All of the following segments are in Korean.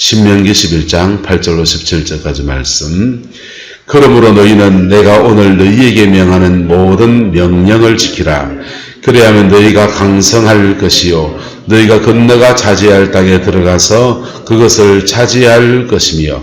신명기 11장 8절로 17절까지 말씀. 그러므로 너희는 내가 오늘 너희에게 명하는 모든 명령을 지키라. 그래야면 너희가 강성할 것이요 너희가 건너가 차지할 땅에 들어가서 그것을 차지할 것이며,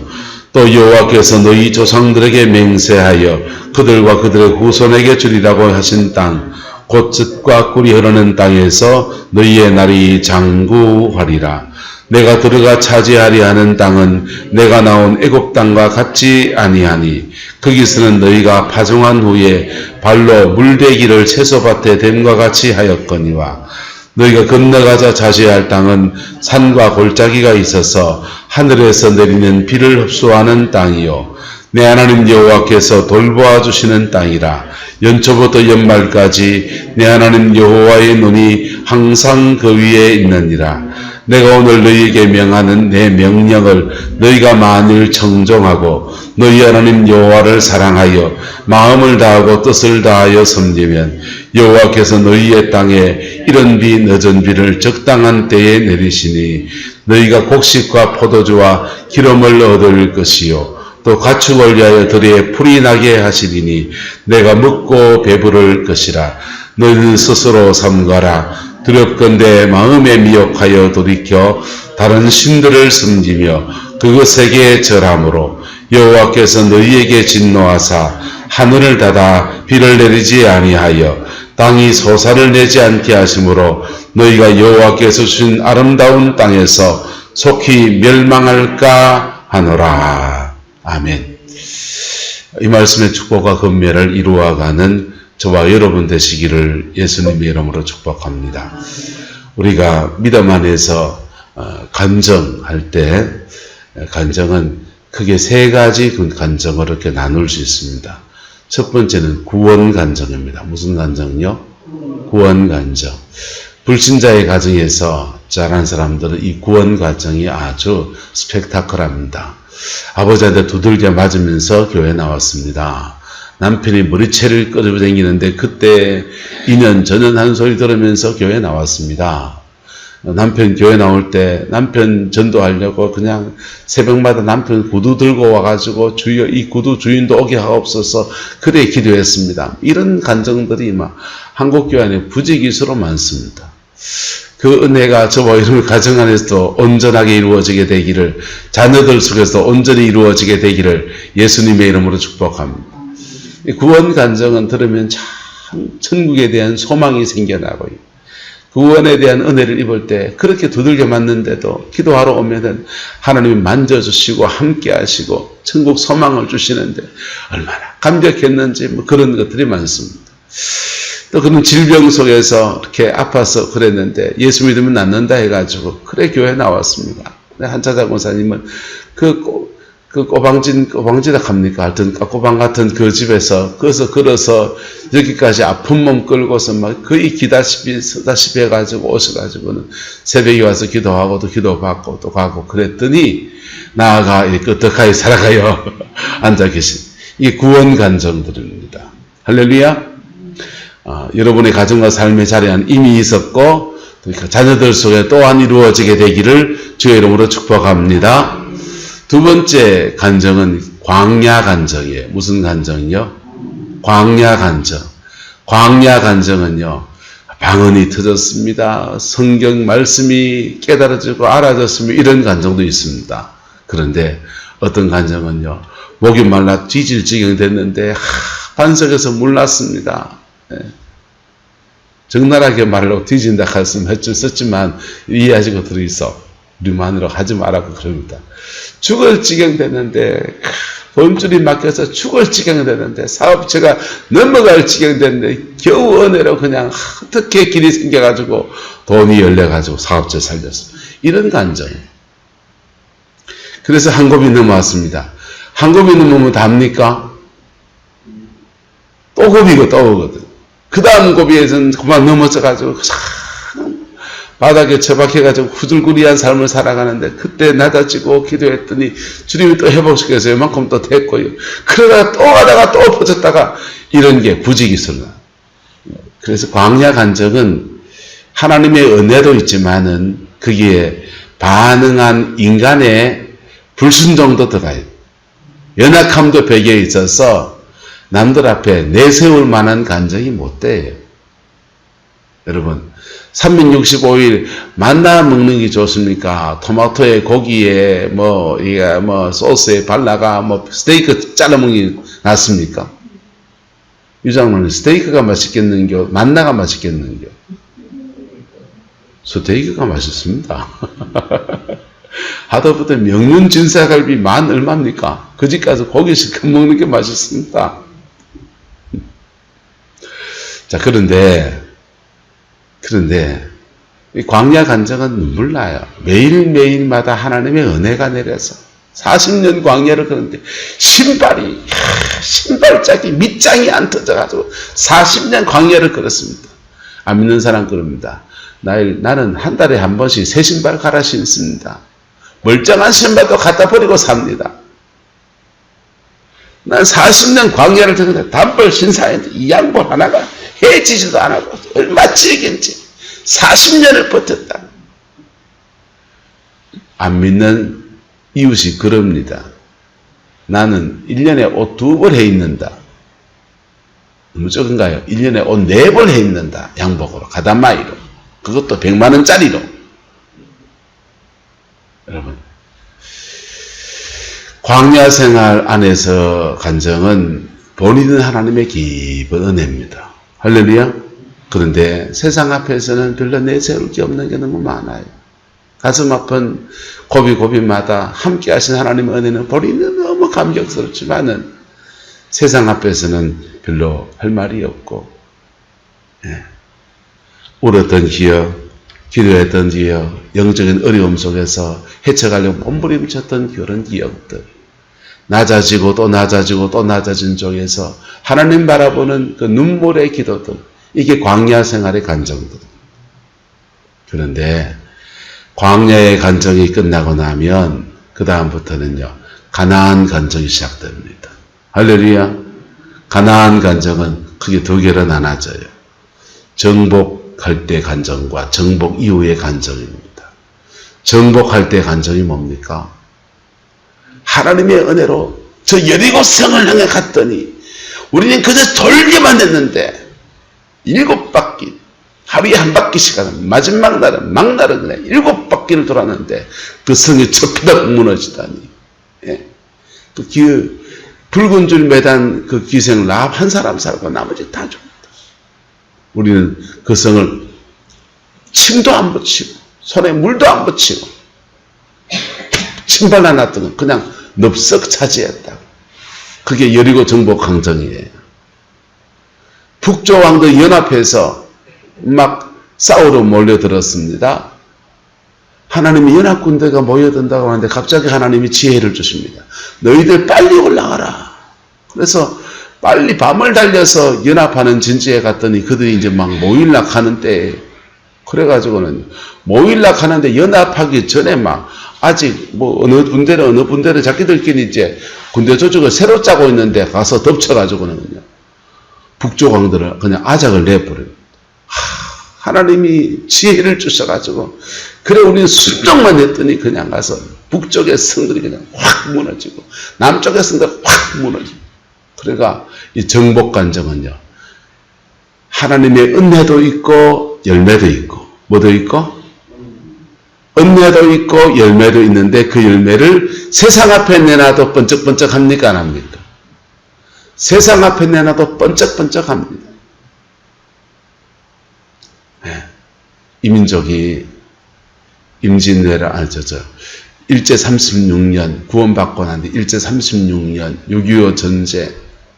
또 여호와께서 너희 조상들에게 맹세하여 그들과 그들의 후손에게 주리라고 하신 땅, 곧 젖과 꿀이 흐르는 땅에서 너희의 날이 장구하리라. 내가 들어가 차지하리 하는 땅은 내가 나온 애굽 땅과 같지 아니하니, 거기서는 너희가 파종한 후에 발로 물대기를 채소밭에 댐과 같이 하였거니와, 너희가 건너가자 차지할 땅은 산과 골짜기가 있어서 하늘에서 내리는 비를 흡수하는 땅이요 내 하나님 여호와께서 돌보아 주시는 땅이라. 연초부터 연말까지 내 하나님 여호와의 눈이 항상 그 위에 있느니라. 내가 오늘 너희에게 명하는 내 명령을 너희가 만일 청종하고 너희 하나님 여호와를 사랑하여 마음을 다하고 뜻을 다하여 섬기면, 여호와께서 너희의 땅에 이른 비 늦은 비를 적당한 때에 내리시니 너희가 곡식과 포도주와 기름을 얻을 것이요 또 가축을 위하여 들에 풀이 나게 하시리니 내가 먹고 배부를 것이라. 너희는 스스로 삼가라. 두렵건대 마음에 미혹하여 돌이켜 다른 신들을 섬기며 그것에게 절함으로 여호와께서 너희에게 진노하사 하늘을 닫아 비를 내리지 아니하여 땅이 소사를 내지 않게 하심으로 너희가 여호와께서 주신 아름다운 땅에서 속히 멸망할까 하노라. 아멘. 이 말씀의 축복과 건면을 이루어가는 저와 여러분 되시기를 예수님의 이름으로 축복합니다. 우리가 믿음 안에서 간정할 때, 간정은 크게 세 가지 간정을 이렇게 나눌 수 있습니다. 첫 번째는 구원 간정입니다. 무슨 간정요? 구원 간정. 불신자의 가정에서 자란 사람들은 이 구원 과정이 아주 스펙타클합니다. 아버지한테 두들겨 맞으면서 교회 나왔습니다. 남편이 머리채를 끌고 다니는데 그때 2년 전년 한 소리 들으면서 교회 나왔습니다. 남편 교회 나올 때 남편 전도하려고 그냥 새벽마다 남편 구두 들고 와가지고 주여 이 구두 주인도 오게 하옵소서 그래 기도했습니다. 이런 간정들이 막 한국교회 안에 부지기수로 많습니다. 그 은혜가 저와 여러분 가정 안에서도 온전하게 이루어지게 되기를, 자녀들 속에서도 온전히 이루어지게 되기를 예수님의 이름으로 축복합니다. 구원 간정은 들으면 참 천국에 대한 소망이 생겨나고요. 구원에 대한 은혜를 입을 때 그렇게 두들겨 맞는데도 기도하러 오면은 하나님이 만져주시고 함께 하시고 천국 소망을 주시는데 얼마나 감격했는지 뭐 그런 것들이 많습니다. 또 그는 질병 속에서 이렇게 아파서 그랬는데 예수 믿으면 낫는다 해가지고 그래 교회 나왔습니다. 한차장 권사님은 꼬방지다 갑니까? 하여튼 꼬방 같은 그 집에서 거기서 걸어서 여기까지 아픈 몸 끌고서 막 거의 기다시피 해가지고 오셔가지고는 새벽에 와서 기도하고 또 기도받고 또 가고 그랬더니 나아가 이렇게 어떡하게 살아가요. 앉아 계신 이게 구원 간정들입니다. 할렐루야. 여러분의 가정과 삶의 자리는 이미 있었고 자녀들 속에 또한 이루어지게 되기를 주의 이름으로 축복합니다. 두 번째 간정은 광야 간정이에요. 무슨 간정이요? 광야 간정. 광야 간정은요, 방언이 터졌습니다. 성경 말씀이 깨달아지고 알아졌으면 이런 간정도 있습니다. 그런데 어떤 간정은요, 목이 말라 뒤질 지경 됐는데 반석에서 물 났습니다. 적나라하게 말로 뒤진다 했으면 했지만 이해하시고 들어있어. 우리 마누라 하지 말라고 그럽니다. 죽을 지경 됐는데 돈줄이 막혀서 죽을 지경 됐는데 사업체가 넘어갈 지경 됐는데 겨우 은혜로 그냥 어떻게 길이 생겨가지고 돈이 열려가지고 사업체 살렸어. 이런 간정. 그래서 한 곱이 넘어왔습니다. 한 곱이 넘으면 답니까? 또 곱이고 또 오거든. 그 다음 고비에서는 그만 넘어져가지고 바닥에 처박혀가지고 후줄구리한 삶을 살아가는데 그때 낮아지고 기도했더니 주님이 또 회복시켜서 이만큼 또 됐고요. 그러다가 또 가다가 또 엎어졌다가 이런 게 부지기수나. 그래서 광야 간정은 하나님의 은혜도 있지만은 거기에 반응한 인간의 불순종도 들어가요. 연약함도 배경에 있어서 남들 앞에 내세울 만한 감정이 못 돼요. 여러분, 365일 만나 먹는 게 좋습니까? 토마토에 고기에 소스에 발라가 스테이크 잘라 먹는 게 낫습니까? 유장로는 스테이크가 맛있겠는겨? 만나가 맛있겠는겨? 스테이크가 맛있습니다. 하다못해 명륜 진사갈비 만 얼마입니까? 그 집 가서 고기 실컷 먹는 게 맛있습니다. 자, 그런데 이 광야 간증은 눈물 나요. 매일매일마다 하나님의 은혜가 내려서 40년 광야를 그런데 신발짝이 밑장이 안 터져가지고 40년 광야를 걸었습니다. 안 믿는 사람 그럽니다. 나는 한 달에 한 번씩 새 신발 갈아 신습니다. 멀쩡한 신발도 갖다 버리고 삽니다. 난 40년 광야를 들었는데 단벌 신사인데 이 양복 하나가 해지지도 않았고 얼마 찌겠지. 40년을 버텼다. 안 믿는 이웃이 그럽니다. 나는 1년에 옷 2벌 해 입는다. 너무 적은가요? 1년에 옷 4벌 해 입는다. 양복으로 가다마이로. 그것도 100만 원짜리로. 여러분, 광야 생활 안에서 간증은 본인은 하나님의 깊은 은혜입니다. 할렐루야. 그런데 세상 앞에서는 별로 내세울 게 없는 게 너무 많아요. 가슴 아픈 고비고비마다 함께 하신 하나님의 은혜는 본인은 너무 감격스럽지만은 세상 앞에서는 별로 할 말이 없고, 울었던 기억, 기도했던 기억, 영적인 어려움 속에서 헤쳐가려고 몸부림쳤던 그런 기억들, 낮아지고 또 낮아지고 또 낮아진 쪽에서 하나님 바라보는 그 눈물의 기도들, 이게 광야 생활의 간증들. 그런데 광야의 간증이 끝나고 나면 그 다음부터는요, 가나안 간증이 시작됩니다. 할렐루야. 가나안 간증은 크게 2개로 나눠져요. 정복할 때 간증과 정복 이후의 간증입니다. 정복할 때 간증이 뭡니까? 하나님의 은혜로 저 여리고 성을 향해 갔더니 우리는 그저 돌기만 했는데 7바퀴, 하루에 1바퀴씩 가는 마지막 날은 막날은 그냥 7바퀴를 돌았는데 그 성이 척피덕 무너지다니. 그 붉은 줄 매단 그 기생 라합 한 사람 살고 나머지 다 죽었다. 우리는 그 성을 침도 안 붙이고 손에 물도 안 붙이고 침발라놨던 건 그냥 넙석 차지했다. 그게 여리고 정복 강정이에요. 북조 왕들 연합해서 막 싸우러 몰려들었습니다. 하나님이 연합군대가 모여든다고 하는데 갑자기 하나님이 지혜를 주십니다. 너희들 빨리 올라가라. 그래서 빨리 밤을 달려서 연합하는 진지에 갔더니 그들이 이제 막 모일락 하는데, 그래가지고는 모일락 하는데 연합하기 전에 막 아직 어느 분대를 자기들끼리 이제 군대 조직을 새로 짜고 있는데 가서 덮쳐가지고는요, 북조 왕들을 그냥 아작을 내버려요. 하나님이 지혜를 주셔가지고, 그래 우리는 순종만 했더니 그냥 가서 북쪽의 성들이 그냥 확 무너지고 남쪽의 성들이 확 무너지고. 그러니까 이 정복간정은요, 하나님의 은혜도 있고 열매도 있고, 뭐도 있고? 은혜도 있고 열매도 있는데 그 열매를 세상 앞에 내놔도 번쩍번쩍 합니까? 안 합니까? 세상 앞에 내놔도 번쩍번쩍 합니다. 이 민족이 임진왜란, 일제 36년 구원받고 난 뒤 일제 36년 6.25 전쟁,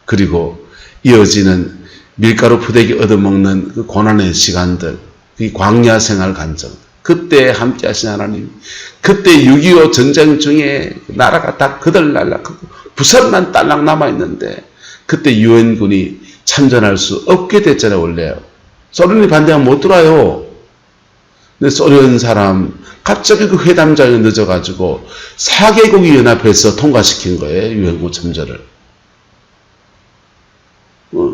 그리고 이어지는 밀가루 푸대기 얻어먹는 그 고난의 시간들, 이 광야 생활 간증, 그때 함께 하신 하나님, 그때 6.25 전쟁 중에 나라가 다 그들날락하고 부산만 딸랑 남아있는데 그때 유엔군이 참전할 수 없게 됐잖아요. 원래요. 소련이 반대하면 못 들어와요. 근데 소련 사람 갑자기 그 회담장에 늦어가지고 4개국이 연합해서 통과시킨 거예요. 유엔군 참전을.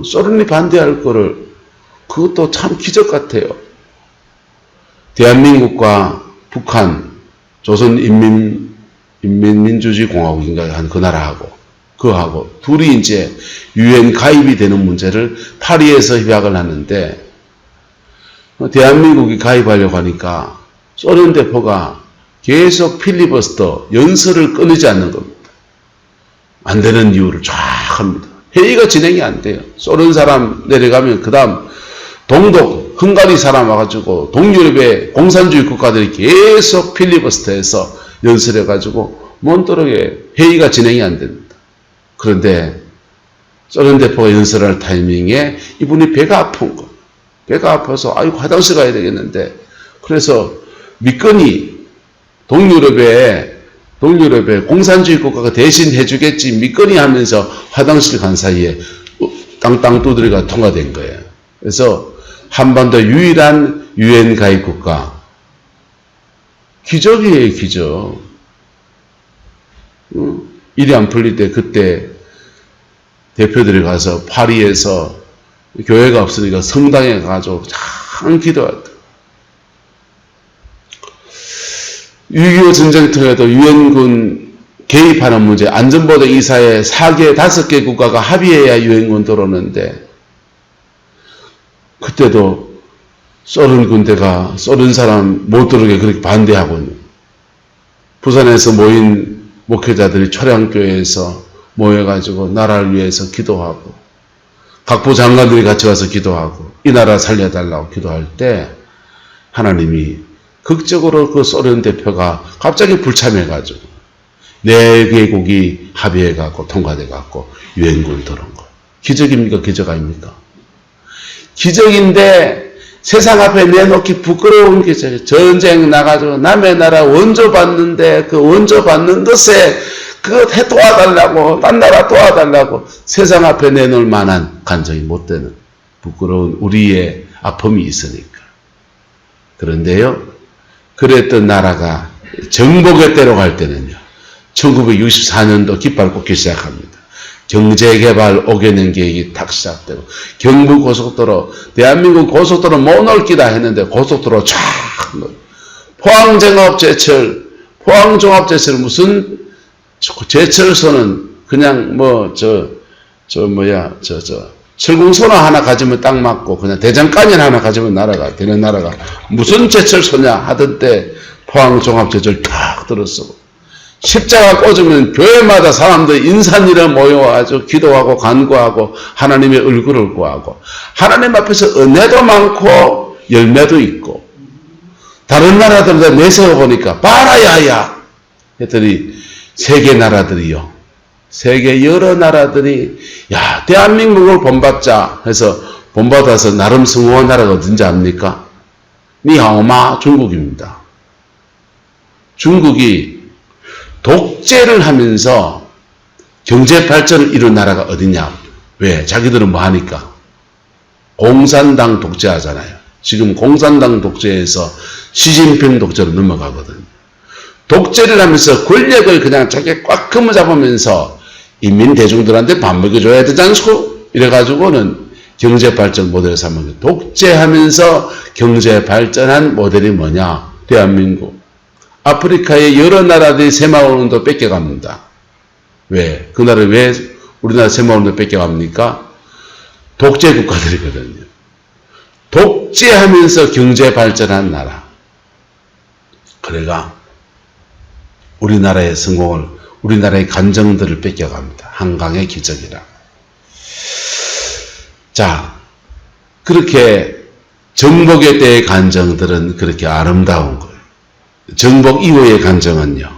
소련이 반대할 거를, 그것도 참 기적 같아요. 대한민국과 북한, 조선인민공화국 인민민주주의 공화국인가 한 그 나라하고 그하고 둘이 이제 유엔 가입이 되는 문제를 파리에서 협약을 하는데 대한민국이 가입하려고 하니까 소련 대표가 계속 필리버스터 연설을 끊이지 않는 겁니다. 안 되는 이유를 쫙 합니다. 회의가 진행이 안 돼요. 소련 사람 내려가면 그 다음 동독, 헝가리 사람 와가지고 동유럽의 공산주의 국가들이 계속 필리버스터에서 연설해가지고 몬토르게 회의가 진행이 안 됩니다. 그런데 소련 대표가 연설할 타이밍에 이분이 배가 아픈 거. 배가 아파서 아이고 화장실 가야 되겠는데 그래서 미끈이 동유럽의 공산주의 국가가 대신 해주겠지 미끈이 하면서 화장실 간 사이에 땅땅 두드리가 통과된 거예요. 그래서 한반도 유일한 유엔 가입 국가. 기적이에요, 기적. 일이 안 풀릴 때 그때 대표들이 가서 파리에서 교회가 없으니까 성당에 가서 참 기도했다. 6.25 전쟁터에도 유엔군 개입하는 문제, 안전보도 이사회 4개, 5개 국가가 합의해야 유엔군 들어오는데 그때도 소련 군대가 소련 사람 못 들어오게 그렇게 반대하고 부산에서 모인 목회자들이 초량교회에서 모여가지고 나라를 위해서 기도하고 각부 장관들이 같이 와서 기도하고 이 나라 살려달라고 기도할 때 하나님이 극적으로 그 소련 대표가 갑자기 불참해가지고 4개국이 합의해갖고 통과돼갖고 유엔군 들어온 거. 기적입니까? 기적 아닙니까? 기적인데 세상 앞에 내놓기 부끄러운 기적. 전쟁 나가지고 남의 나라 원조 받는데 그 원조 받는 것에 그거 도와달라고 딴 나라 도와달라고 세상 앞에 내놓을 만한 간정이 못 되는 부끄러운 우리의 아픔이 있으니까. 그런데요. 그랬던 나라가 정복의 때로 갈 때는요. 1964년도 깃발 꽂기 시작합니다. 경제개발 5개년 계획이 탁 시작되고 경부고속도로 대한민국 고속도로 못 넓기다 했는데 고속도로 쫙 포항종합제철 무슨 제철소는 그냥 철궁소나 하나 가지면 딱 맞고 그냥 대장간이나 하나 가지면 나라가 되는 나라가 무슨 제철소냐 하던 때 포항종합제철 탁 들었어. 십자가 꽂으면 교회마다 사람들 인산이라 모여와가지고 기도하고 간구하고 하나님의 얼굴을 구하고 하나님 앞에서 은혜도 많고 열매도 있고 다른 나라들도 내세워 보니까 봐라야야 했더니 세계 나라들이요. 세계 여러 나라들이 야 대한민국을 본받자 해서 본받아서 나름 성공한 나라가 어딘지 압니까? 니하오마 중국입니다. 중국이 독재를 하면서 경제 발전을 이룬 나라가 어디냐? 왜? 자기들은 뭐 하니까? 공산당 독재하잖아요. 지금 공산당 독재에서 시진핑 독재로 넘어가거든요. 독재를 하면서 권력을 그냥 자기 꽉 금어잡으면서 인민 대중들한테 밥 먹여줘야 되지 않소? 이래가지고는 경제 발전 모델을 삼은 독재하면서 경제 발전한 모델이 뭐냐? 대한민국. 아프리카의 여러 나라들이 새마을운동 뺏겨갑니다. 왜? 그 나라를 왜 우리나라 새마을운동 뺏겨갑니까? 독재 국가들이거든요. 독재하면서 경제 발전한 나라. 그래가 우리나라의 성공을, 우리나라의 간정들을 뺏겨갑니다. 한강의 기적이라. 자, 그렇게 정복의 때의 간정들은 그렇게 아름다운 거예요. 정복 이후의 간정은요.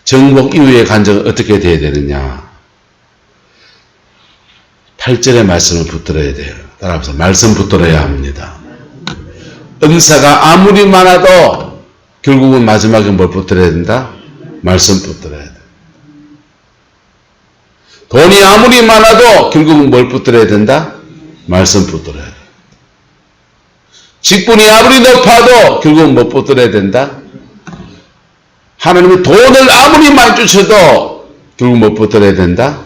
정복 이후의 간정은 어떻게 돼야 되느냐. 8절의 말씀을 붙들어야 돼요. 따라서 말씀 붙들어야 합니다. 은사가 아무리 많아도 결국은 마지막에 뭘 붙들어야 된다? 말씀 붙들어야 돼. 돈이 아무리 많아도 결국은 뭘 붙들어야 된다? 말씀 붙들어야 돼. 직분이 아무리 높아도 결국은 못 붙들어야 된다? 하나님이 돈을 아무리 많이 주셔도 결국 못 붙들어야 된다?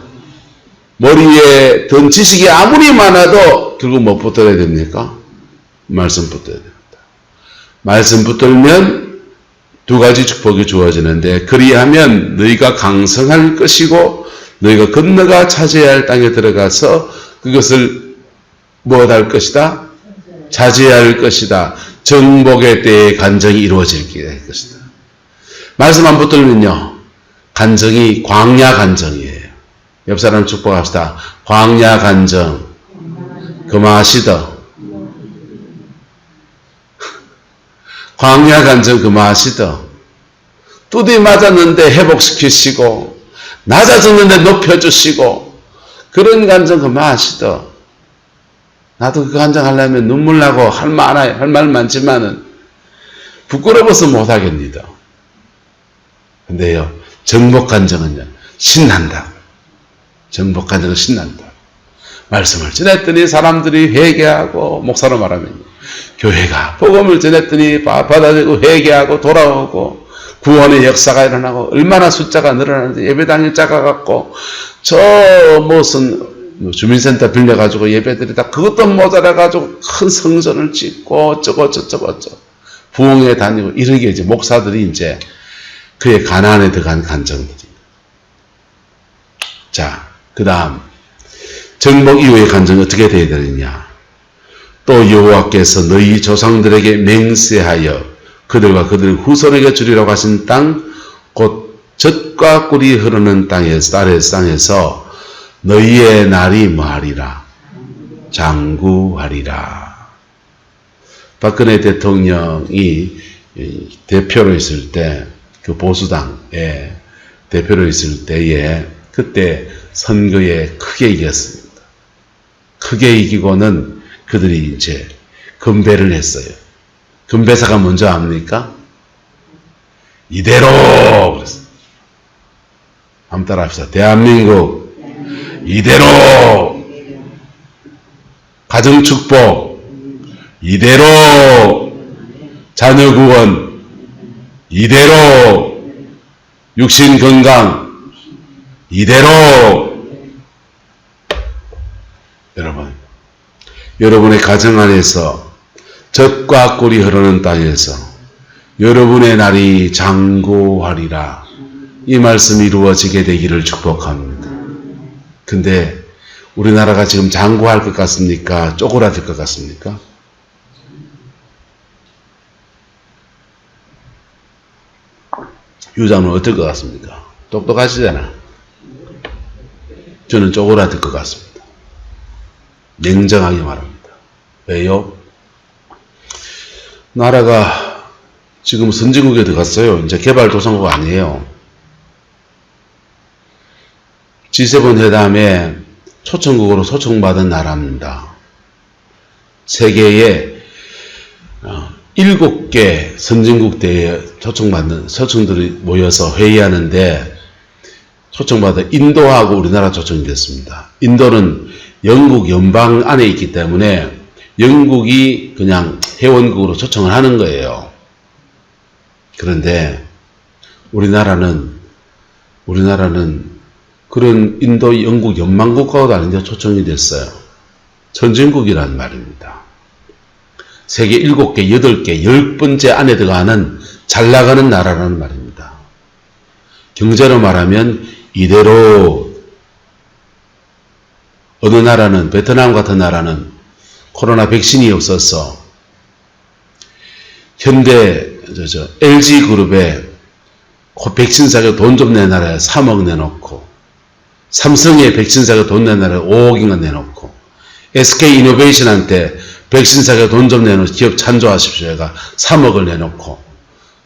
머리에 든 지식이 아무리 많아도 결국 못 붙들어야 됩니까? 말씀 붙들어야 됩니다. 말씀 붙들면 두 가지 축복이 주어지는데 그리하면 너희가 강성할 것이고 너희가 건너가 차지해야 할 땅에 들어가서 그것을 무엇할 것이다? 차지해야 할 것이다. 정복의 때에 간정이 이루어질 것이다. 말씀 안 붙들면요. 간정이 광야 간정이에요. 옆 사람 축복합시다. 광야 간정. 그마시더. 광야 간정 그마시더. 뚜디 맞았는데 회복시키시고 낮아졌는데 높여주시고 그런 간정 그마시더. 나도 그 간정 하려면 눈물 나고 할 말 많지만은 부끄러워서 못하겠니다. 근데요, 정복 간정은요, 신난다. 정복 간정은 신난다. 말씀을 전했더니 사람들이 회개하고, 목사로 말하면 교회가 복음을 전했더니 받아들이고 회개하고 돌아오고 구원의 역사가 일어나고 얼마나 숫자가 늘어나는데 예배당이 작아갖고 저 무슨 주민센터 빌려가지고 예배드리다 그것도 모자라가지고 큰 성전을 짓고 어쩌고 부흥회 다니고 이런 게 이제 목사들이 이제 그의 가난에 들어간 간정들입니다. 자, 그 다음 정복 이후의 간정이 어떻게 되어야 되느냐. 또 여호와께서 너희 조상들에게 맹세하여 그들과 그들 후손에게 주리라고 하신 땅 곧 젖과 꿀이 흐르는 땅에서 너희의 날이 뭐하리라? 장구하리라. 박근혜 대통령이 대표로 있을 때, 그 보수당의 대표로 있을 때에 그때 선거에 크게 이겼습니다. 크게 이기고는 그들이 이제 건배를 했어요. 건배사가 먼저 합니까? 이대로! 그랬어요. 한번 따라 합시다. 대한민국 이대로! 가정축복 이대로! 자녀구원 이대로! 육신건강 이대로! 여러분의 가정 안에서 젖과 꿀이 흐르는 땅에서 여러분의 날이 장구하리라. 이 말씀이 이루어지게 되기를 축복합니다. 근데 우리나라가 지금 장구할 것 같습니까? 쪼그라들 것 같습니까? 유장은 어떨 것 같습니까? 똑똑하시잖아. 저는 쪼그라들 것 같습니다. 냉정하게 말합니다. 왜요? 나라가 지금 선진국에 들어갔어요. 이제 개발도상국 아니에요. G7 회담에 초청국으로 초청받은 나라입니다. 세계에 7개 선진국 대회에 초청들이 모여서 회의하는데 초청받은 인도하고 우리나라 초청이 됐습니다. 인도는 영국 연방 안에 있기 때문에 영국이 그냥 회원국으로 초청을 하는 거예요. 그런데 우리나라는 그런 인도 영국 연방국가도 아닌데 초청이 됐어요. 선진국이란 말입니다. 세계 7개, 8개, 10번째 안에 들어가는 잘 나가는 나라라는 말입니다. 경제로 말하면 이대로 어느 나라는 베트남 같은 나라는 코로나 백신이 없어서 현대 LG그룹에 백신 사격 돈 좀 내놔라 3억 내놓고 삼성에 백신 사격 돈 내놔라 5억인가 내놓고 SK이노베이션한테 백신 사격 돈 좀 내놓고 기업 찬조하십시오 해가 3억을 내놓고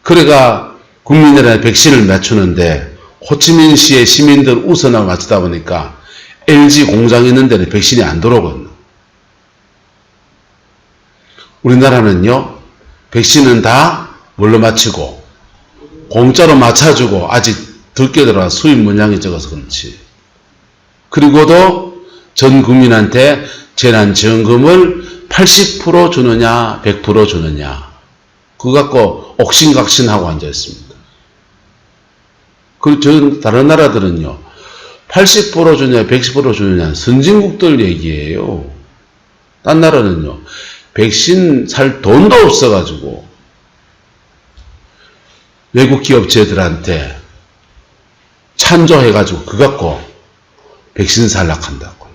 그래가 국민들한테 백신을 맞추는데 호치민시의 시민들 우선하고 맞추다 보니까 LG 공장 있는 데는 백신이 안 들어오거든요. 우리나라는요, 백신은 다 뭘로 맞추고, 공짜로 맞춰주고, 아직 적게 들어와 수입 물량이 적어서 그렇지. 그리고도 전 국민한테 재난지원금을 80% 주느냐, 100% 주느냐. 그거 갖고 옥신각신하고 앉아있습니다. 그리고 다른 나라들은요, 80% 주냐, 110% 주느냐, 선진국들 얘기예요. 딴 나라는요, 백신 살 돈도 없어가지고 외국 기업체들한테 찬조해가지고 그거 갖고 백신 살락한다고.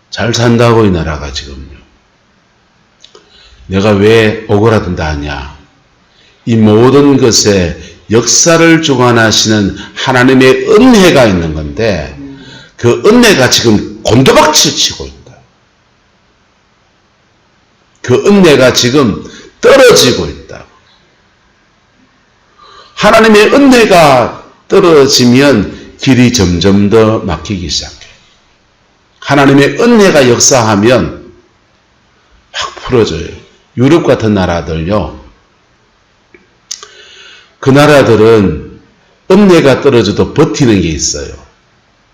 잘 산다고 이 나라가 지금요. 내가 왜 억울하단다 하냐. 이 모든 것에 역사를 주관하시는 하나님의 은혜가 있는 건데 그 은혜가 지금 곤두박질 치고 있다. 그 은혜가 지금 떨어지고 있다. 하나님의 은혜가 떨어지면 길이 점점 더 막히기 시작해. 하나님의 은혜가 역사하면 확 풀어져요. 유럽 같은 나라들요. 그 나라들은 은혜가 떨어져도 버티는 게 있어요.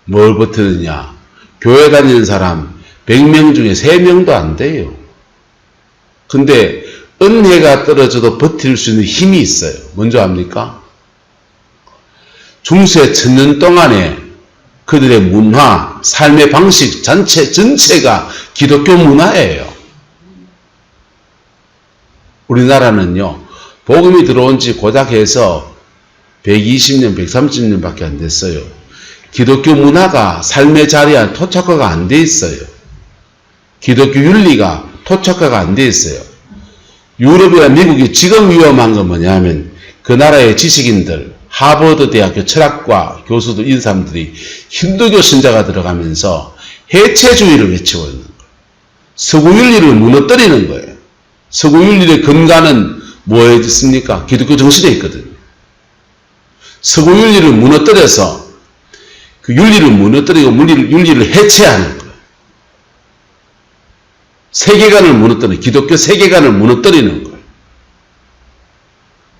뭘 버티느냐. 교회 다니는 사람 100명 중에 3명도 안 돼요. 근데 은혜가 떨어져도 버틸 수 있는 힘이 있어요. 뭔지 압니까? 중세 1000년 동안에 그들의 문화, 삶의 방식 전체가 기독교 문화예요. 우리나라는요, 복음이 들어온 지 고작 해서 120년, 130년밖에 안 됐어요. 기독교 문화가 삶의 자리에 토착화가 안 돼 있어요. 기독교 윤리가 토착화가 안 돼 있어요. 유럽이나 미국이 지금 위험한 건 뭐냐면 그 나라의 지식인들, 하버드 대학교 철학과 교수들, 이 사람들이 힌두교 신자가 들어가면서 해체주의를 외치고 있는 거예요. 서구윤리를 무너뜨리는 거예요. 서구윤리의 근간은 뭐에 있습니까? 기독교 정신에 있거든요. 서구윤리를 무너뜨려서 그 윤리를 무너뜨리고 윤리를 해체하는 거예요. 세계관을 무너뜨리는, 기독교 세계관을 무너뜨리는 거예요.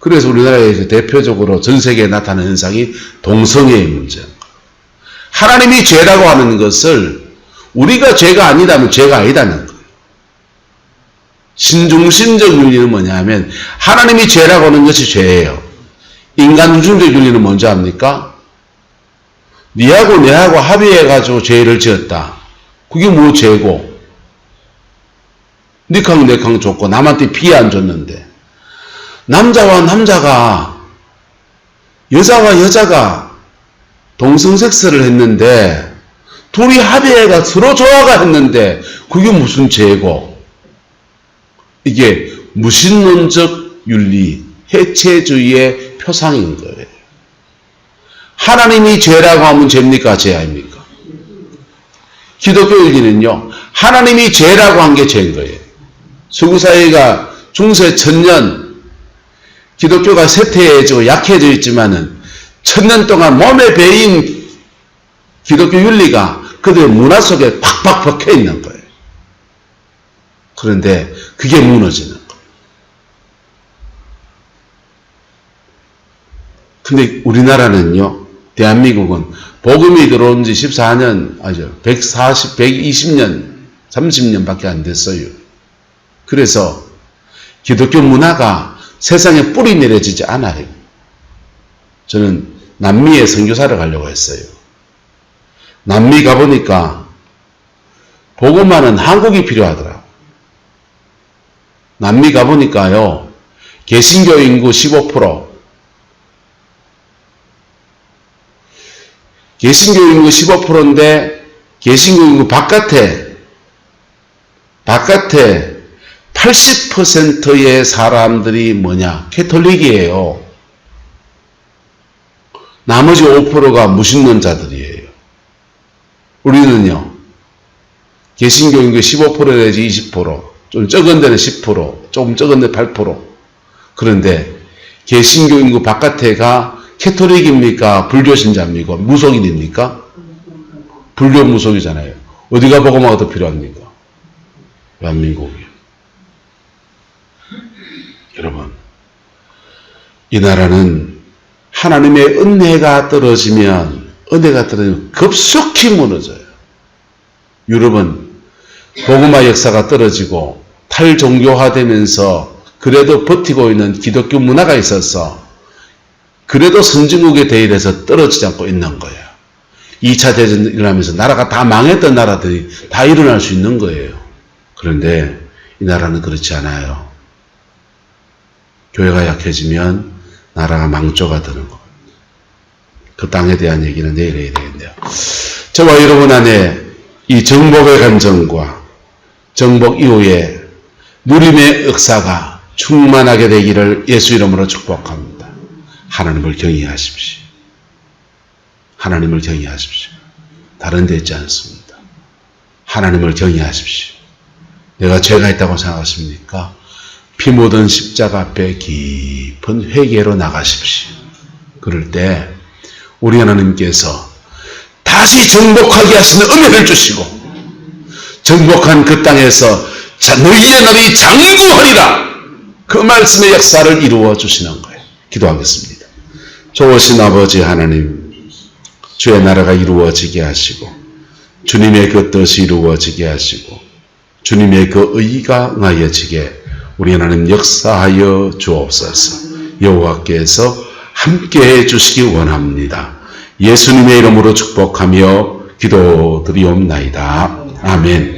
그래서 우리나라에서 대표적으로 전 세계에 나타나는 현상이 동성애의 문제예요. 하나님이 죄라고 하는 것을 우리가 죄가 아니다면 죄가 아니다는 거예요. 신중심적 윤리는 뭐냐면 하나님이 죄라고 하는 것이 죄예요. 인간 우중적 윤리는 뭔지 압니까? 니하고 내하고 합의해가지고 죄를 지었다. 그게 뭐 죄고? 니캉 내캉 줬고 남한테 피해 안 줬는데 남자와 남자가 여자와 여자가 동성섹스를 했는데 둘이 합의해가 서로 좋아가 했는데 그게 무슨 죄고? 이게 무신론적 윤리, 해체주의의 표상인 거예요. 하나님이 죄라고 하면 죄입니까? 죄 아닙니까? 기독교 윤리는요, 하나님이 죄라고 한 게 죄인 거예요. 서구사회가 중세 1000년 기독교가 쇠퇴해지고 약해져 있지만은 1000년 동안 몸에 배인 기독교 윤리가 그들의 문화 속에 팍팍 박혀 있는 거예요. 그런데 그게 무너지는 거예요. 근데 우리나라는요, 대한민국은 복음이 들어온 지 14년, 120년, 30년밖에 안 됐어요. 그래서 기독교 문화가 세상에 뿌리 내려지지 않아요. 저는 남미에 선교사를 가려고 했어요. 남미 가보니까 복음하는 한국이 필요하더라. 남미 가보니까요, 개신교 인구 15%, 개신교 인구 15%인데 개신교 인구 바깥에 80%의 사람들이 뭐냐? 캐톨릭이에요. 나머지 5%가 무신론자들이에요. 우리는요, 개신교 인구 15% 내지 20%, 좀 적은 데는 10%, 조금 적은 데 8%. 그런데 개신교 인구 바깥에가 캐톨릭입니까? 불교 신자입니까? 무속인입니까? 불교 무속이잖아요. 어디가 복음화가 더 필요합니까? 대한민국이요. 여러분, 이 나라는 하나님의 은혜가 떨어지면 급속히 무너져요. 유럽은 복음화 역사가 떨어지고 탈종교화되면서 그래도 버티고 있는 기독교 문화가 있어서 그래도 선진국에 대입해서 떨어지지 않고 있는 거예요. 2차 대전이 일어나면서 나라가 다 망했던 나라들이 다 일어날 수 있는 거예요. 그런데 이 나라는 그렇지 않아요. 교회가 약해지면 나라가 망조가 되는 것. 그 땅에 대한 얘기는 내일 해야 되겠네요. 저와 여러분 안에 이 정복의 감정과 정복 이후에 누림의 역사가 충만하게 되기를 예수 이름으로 축복합니다. 하나님을 경외하십시오. 하나님을 경외하십시오. 다른 데 있지 않습니다. 하나님을 경외하십시오. 내가 죄가 있다고 생각하십니까? 피 묻은 십자가 앞에 깊은 회개로 나가십시오. 그럴 때 우리 하나님께서 다시 정복하게 하시는 은혜를 주시고 정복한 그 땅에서 너희의 날이 장구하리라 그 말씀의 역사를 이루어 주시는 거예요. 기도하겠습니다. 좋으신 아버지 하나님, 주의 나라가 이루어지게 하시고 주님의 그 뜻이 이루어지게 하시고 주님의 그 의가 응하여지게 우리 하나님 역사하여 주옵소서. 여호와께서 함께해 주시기 원합니다. 예수님의 이름으로 축복하며 기도드리옵나이다. 아멘.